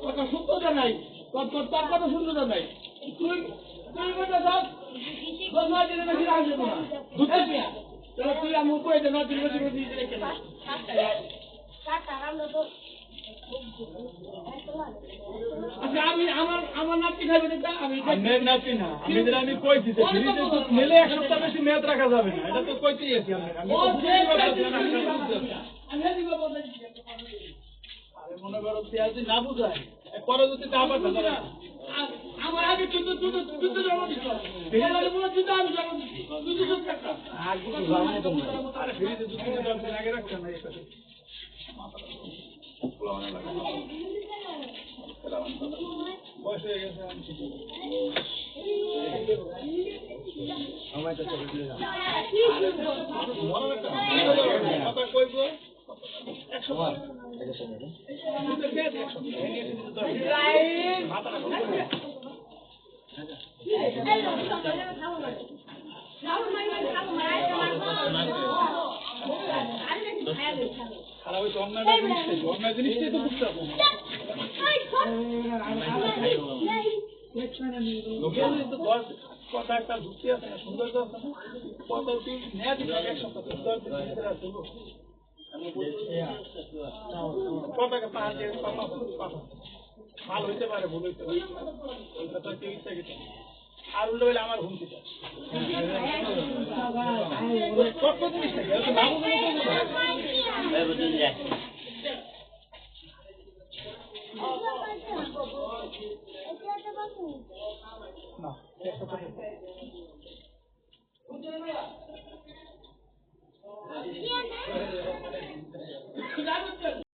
কথা শুনতে নাই, তার কথা শুনতে নাই। তুই তুই কথা সব দশ দিনের বেশি রাখবে না, বুঝতে পিয়া। তুই আমি কয়ে দে 9 দিন বেশি করে দিয়ে রেখে না। আচ্ছা আমি আমার নাতি খাইবে না, আমি নাতি না, আমি কইছি যে মেলে এক সপ্তাহ বেশি মেয়াদ রাখা যাবে না, এটা তো কইতেই আছি আমি মনে করো পেঁয়াজি না বুঝায় পরে যদি তা পাঠা যাবে আমার আগে তুই জমা দিচ্ছ আমি জমা দিচ্ছি আগে রাখছে না বয়স হয়ে গেছে কথা কইব খারাপ হয়েছে অন্য জিনিসটাই তো বুঝতে হবে কথা একটা যুক্তি আছে না, সৌন্দর্য আছে না, কথা তুই নেয়া দিস এক সপ্তাহ 10 দিন ভিতরে আসবো কথাকে পাহাড় দিয়ে মাল হইতে পারে, ভুল হইতে পারে, ওই কথা কেউ ইচ্ছা গেছে আর উল্টো হইলে আমার হুমকি কত জিনিসটা